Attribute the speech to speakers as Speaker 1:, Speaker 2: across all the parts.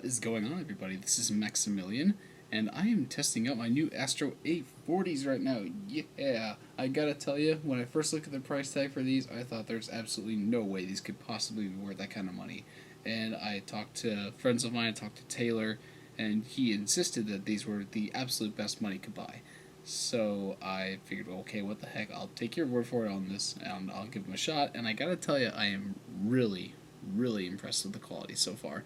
Speaker 1: What is going on, everybody? This is Maximilian, and I am testing out my new Astro 840s right now. Yeah, I gotta tell you, when I first looked at the price tag for these, I thought there's absolutely no way these could possibly be worth that kind of money. And I talked to friends of mine, I talked to Taylor, and he insisted that these were the absolute best money could buy. So I figured, well, okay, what the heck, I'll take your word for it on this, and I'll give them a shot. And I gotta tell you, I am really impressed with the quality so far.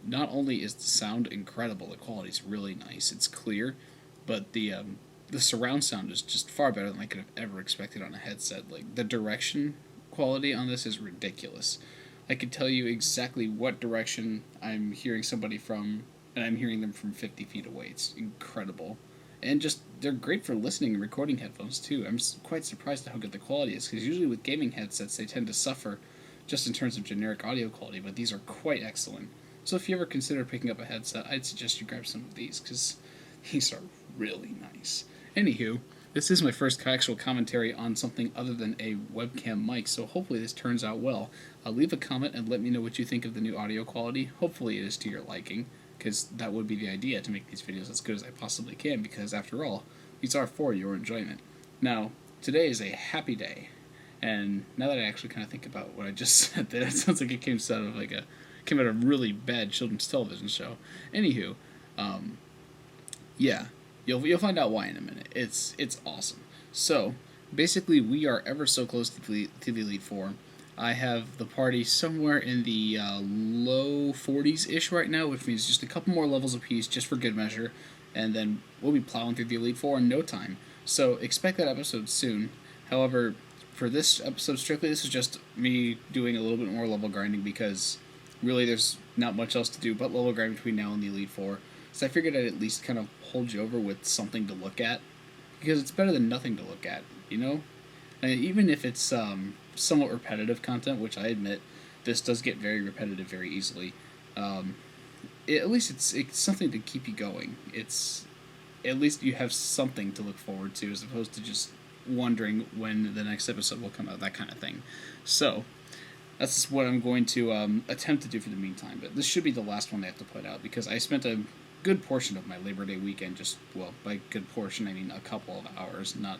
Speaker 1: Not only is the sound incredible, the quality is really nice. It's clear, but the surround sound is just far better than I could have ever expected on a headset. Like the direction quality on this is ridiculous. I could tell you exactly what direction I'm hearing somebody from, and I'm hearing them from 50 feet away. It's incredible. And just, they're great for listening and recording headphones too. I'm quite surprised at how good the quality is, because usually with gaming headsets they tend to suffer just in terms of generic audio quality, but these are quite excellent. So if you ever consider picking up a headset, I'd suggest you grab some of these, because these are really nice. Anywho, this is my first actual commentary on something other than a webcam mic, so hopefully this turns out well. Leave a comment and let me know what you think of the new audio quality. Hopefully it is to your liking, because that would be the idea, to make these videos as good as I possibly can, because after all, these are for your enjoyment. Now, today is a happy day, and now that I actually kind of think about what I just said there, it sounds like it came out of a really bad children's television show. Anywho, yeah, you'll find out why in a minute. It's awesome. So basically, we are ever so close to the Elite Four. I have the party somewhere in the low 40s-ish right now, which means just a couple more levels apiece, just for good measure, and then we'll be plowing through the Elite Four in no time. So expect that episode soon. However, for this episode strictly, this is just me doing a little bit more level grinding, because really there's not much else to do but level grind between now and the Elite Four. So I figured I'd at least kind of hold you over with something to look at, because it's better than nothing to look at, you know? And even if it's somewhat repetitive content, which I admit, this does get very repetitive very easily, at least it's something to keep you going. It's at least you have something to look forward to, as opposed to just wondering when the next episode will come out, that kind of thing. So that's what I'm going to attempt to do for the meantime. But this should be the last one I have to put out, because I spent a good portion of my Labor Day weekend by good portion, I mean a couple of hours, not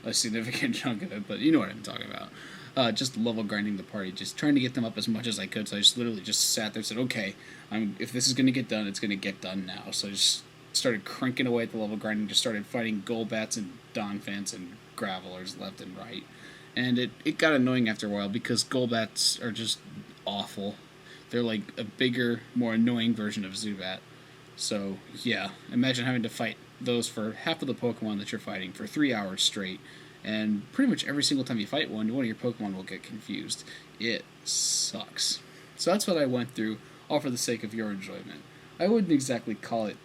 Speaker 1: a significant chunk of it, but you know what I'm talking about. Just level grinding the party, just trying to get them up as much as I could. So I just literally just sat there and said, okay, if this is going to get done, it's going to get done now. So I just started cranking away at the level grinding, just started fighting Golbats and Donphants and Gravelers left and right. And it got annoying after a while, because Golbats are just awful. They're like a bigger, more annoying version of Zubat. So, yeah, imagine having to fight those for half of the Pokemon that you're fighting for 3 hours straight. And pretty much every single time you fight one of your Pokemon will get confused. It sucks. So that's what I went through, all for the sake of your enjoyment. I wouldn't exactly call it,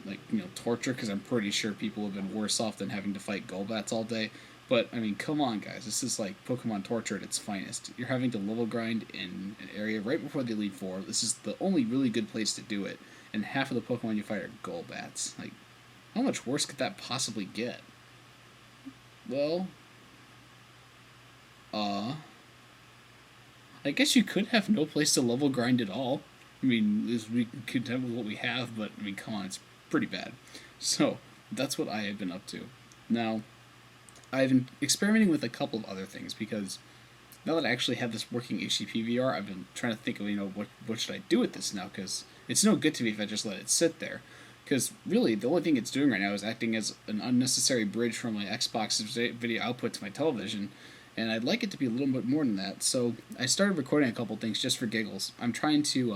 Speaker 1: torture, because I'm pretty sure people have been worse off than having to fight Golbats all day. But, I mean, come on, guys. This is like Pokemon torture at its finest. You're having to level grind in an area right before the Elite Four. This is the only really good place to do it. And half of the Pokemon you fight are Golbats. Like, how much worse could that possibly get? Well, I guess you could have no place to level grind at all. I mean, we content with what we have, but, I mean, come on, it's pretty bad. So, that's what I have been up to. Now, I've been experimenting with a couple of other things, because now that I actually have this working HTTP VR, I've been trying to think of, what should I do with this now, because it's no good to me if I just let it sit there. Because really, the only thing it's doing right now is acting as an unnecessary bridge from my Xbox's video output to my television, and I'd like it to be a little bit more than that. So I started recording a couple things just for giggles. I'm trying to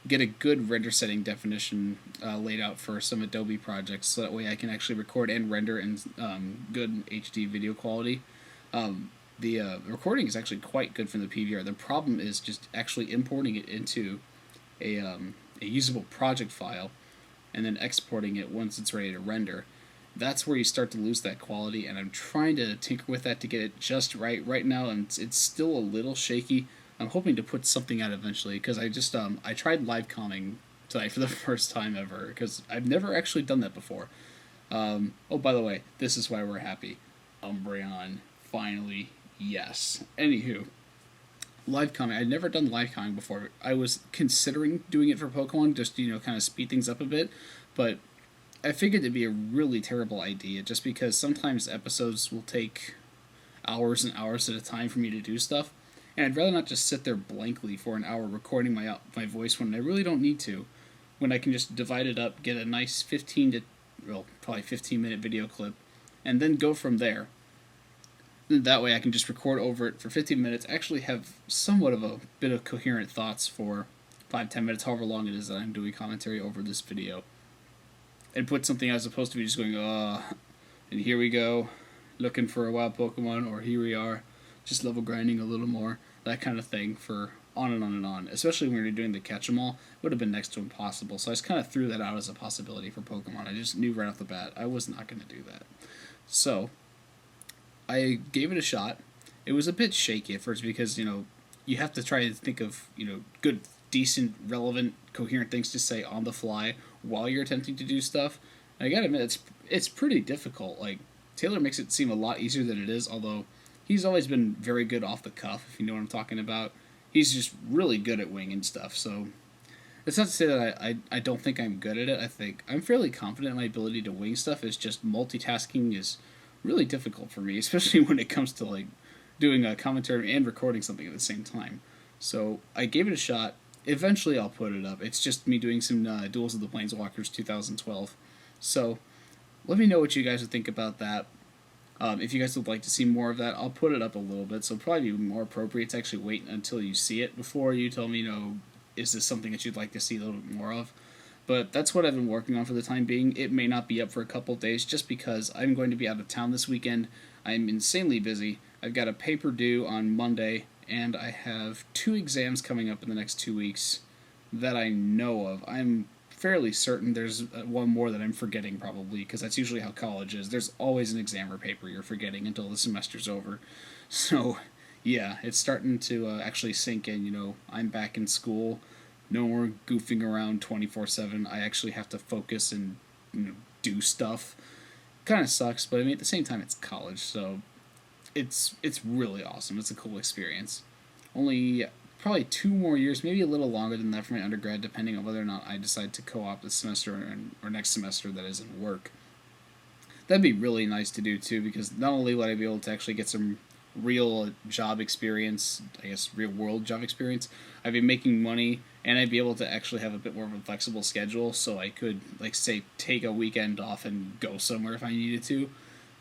Speaker 1: get a good render setting definition laid out for some Adobe projects, so that way I can actually record and render in good HD video quality. The recording is actually quite good from the PVR. The problem is just actually importing it into a usable project file, and then exporting it once it's ready to render. That's where you start to lose that quality, and I'm trying to tinker with that to get it just right now, and it's still a little shaky. I'm hoping to put something out eventually, because I tried live comming tonight for the first time ever, because I've never actually done that before. Oh, by the way, this is why we're happy. Umbreon, finally, yes. Anywho, live comic. I'd never done live comic before. I was considering doing it for Pokemon, just kind of speed things up a bit, but I figured it'd be a really terrible idea, just because sometimes episodes will take hours and hours at a time for me to do stuff, and I'd rather not just sit there blankly for an hour recording my voice when I really don't need to. When I can just divide it up, get a nice 15-minute video clip, and then go from there. That way I can just record over it for 15 minutes, actually have somewhat of a bit of coherent thoughts for 5-10 minutes, however long it is that I'm doing commentary over this video. And put something as opposed to me just going, and here we go, looking for a wild Pokemon, or here we are, just level grinding a little more, that kind of thing, for on and on and on. Especially when we were doing the catch 'em all, it would have been next to impossible. So I just kind of threw that out as a possibility for Pokemon. I just knew right off the bat I was not going to do that. So I gave it a shot. It was a bit shaky at first because, you have to try to think of, good, decent, relevant, coherent things to say on the fly while you're attempting to do stuff. And I gotta admit, it's pretty difficult. Like, Taylor makes it seem a lot easier than it is, although he's always been very good off the cuff, if you know what I'm talking about. He's just really good at winging stuff, so it's not to say that I don't think I'm good at it. I think I'm fairly confident in my ability to wing stuff. It's just multitasking is really difficult for me, especially when it comes to, like, doing a commentary and recording something at the same time. So I gave it a shot. Eventually I'll put it up. It's just me doing some Duels of the Planeswalkers 2012. So let me know what you guys would think about that. If you guys would like to see more of that, I'll put it up a little bit, so it'll probably be more appropriate to actually wait until you see it before you tell me, is this something that you'd like to see a little bit more of. But that's what I've been working on for the time being. It may not be up for a couple of days just because I'm going to be out of town this weekend. I'm insanely busy. I've got a paper due on Monday, and I have 2 exams coming up in the next 2 weeks that I know of. I'm fairly certain there's one more that I'm forgetting probably, because that's usually how college is. There's always an exam or paper you're forgetting until the semester's over. So, yeah, it's starting to actually sink in. I'm back in school. No more goofing around 24/7. I actually have to focus and do stuff. Kind of sucks, but I mean at the same time it's college, so it's really awesome. It's a cool experience. Only probably 2 more years, maybe a little longer than that for my undergrad, depending on whether or not I decide to co-op this semester or next semester that is in work. That'd be really nice to do too, because not only would I be able to actually get some real job experience, I guess real world job experience, I'd be making money, and I'd be able to actually have a bit more of a flexible schedule, so I could, like, say, take a weekend off and go somewhere if I needed to,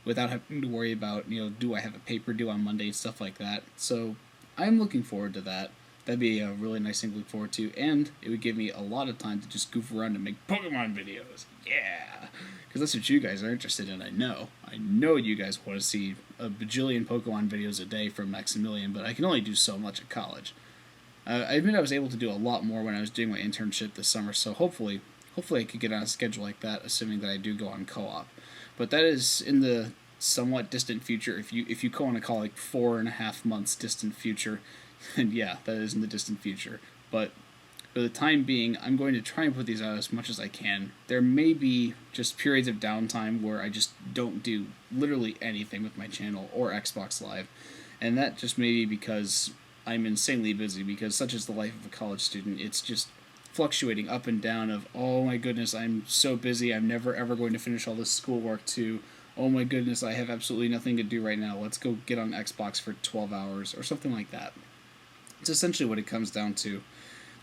Speaker 1: without having to worry about, do I have a paper due on Monday and stuff like that. So I'm looking forward to that. That'd be a really nice thing to look forward to, and it would give me a lot of time to just goof around and make Pokemon videos. Yeah! Because that's what you guys are interested in, I know. I know you guys want to see a bajillion Pokemon videos a day from Maximilian, but I can only do so much at college. I admit I was able to do a lot more when I was doing my internship this summer, so hopefully I could get on a schedule like that, assuming that I do go on co-op. But that is in the somewhat distant future. If you want to call, like, 4.5 months distant future, and yeah, that is in the distant future. But for the time being, I'm going to try and put these out as much as I can. There may be just periods of downtime where I just don't do literally anything with my channel or Xbox Live, and that just may be because I'm insanely busy, because such is the life of a college student. It's just fluctuating up and down of, oh my goodness, I'm so busy, I'm never ever going to finish all this schoolwork, to, oh my goodness, I have absolutely nothing to do right now, let's go get on Xbox for 12 hours, or something like that. It's essentially what it comes down to.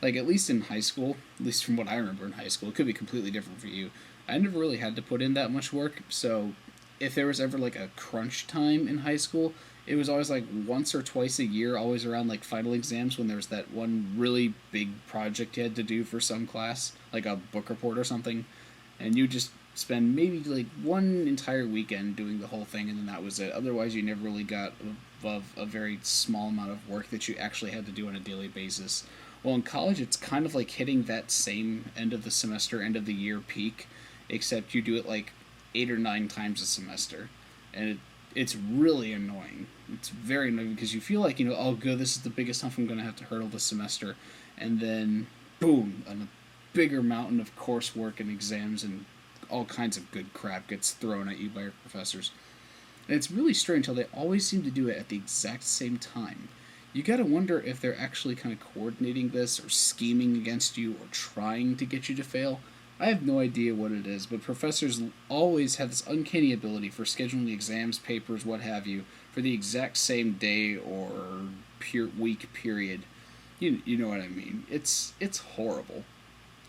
Speaker 1: Like, at least in high school, at least from what I remember in high school, it could be completely different for you, I never really had to put in that much work, so if there was ever, like, a crunch time in high school, it was always, like, once or twice a year, always around, like, final exams, when there was that one really big project you had to do for some class, like a book report or something, and you just spend maybe, like, one entire weekend doing the whole thing, and then that was it. Otherwise, you never really got above a very small amount of work that you actually had to do on a daily basis. Well, in college, it's kind of like hitting that same end of the semester, end of the year peak, except you do it, like, 8 or 9 times a semester, and it's really annoying. It's very annoying because you feel like, oh good, this is the biggest hump I'm going to have to hurdle this semester, and then boom, a bigger mountain of coursework and exams and all kinds of good crap gets thrown at you by your professors. And it's really strange how they always seem to do it at the exact same time. you gotta wonder if they're actually kind of coordinating this or scheming against you or trying to get you to fail. I have no idea what it is, but professors always have this uncanny ability for scheduling exams, papers, what have you, for the exact same day or week period. You know what I mean? It's horrible.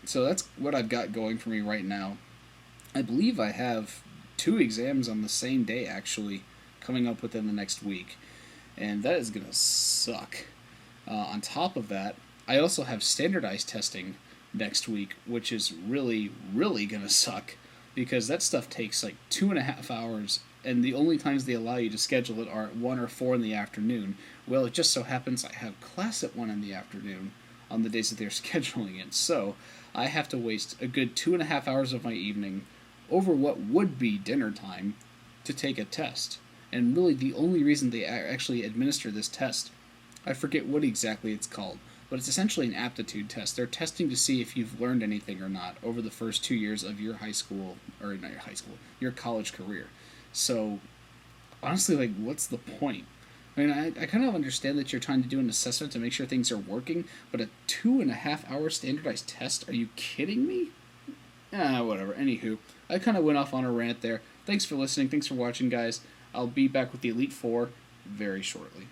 Speaker 1: So that's what I've got going for me right now. I believe I have two exams on the same day actually coming up within the next week, and that is gonna suck. On top of that, I also have standardized testing next week, which is really, really gonna suck because that stuff takes like 2.5 hours, and the only times they allow you to schedule it are at 1 or 4 in the afternoon. Well, it just so happens I have class at 1 in the afternoon on the days that they're scheduling it, so I have to waste a good 2.5 hours of my evening over what would be dinner time to take a test. And really, the only reason they actually administer this test, I forget what exactly it's called, but it's essentially an aptitude test. They're testing to see if you've learned anything or not over the first 2 years of your high school, or not your high school, your college career. So, honestly, like, what's the point? I mean, I kind of understand that you're trying to do an assessment to make sure things are working, but a 2.5 hour standardized test? Are you kidding me? Whatever. Anywho, I kind of went off on a rant there. Thanks for listening. Thanks for watching, guys. I'll be back with the Elite Four very shortly.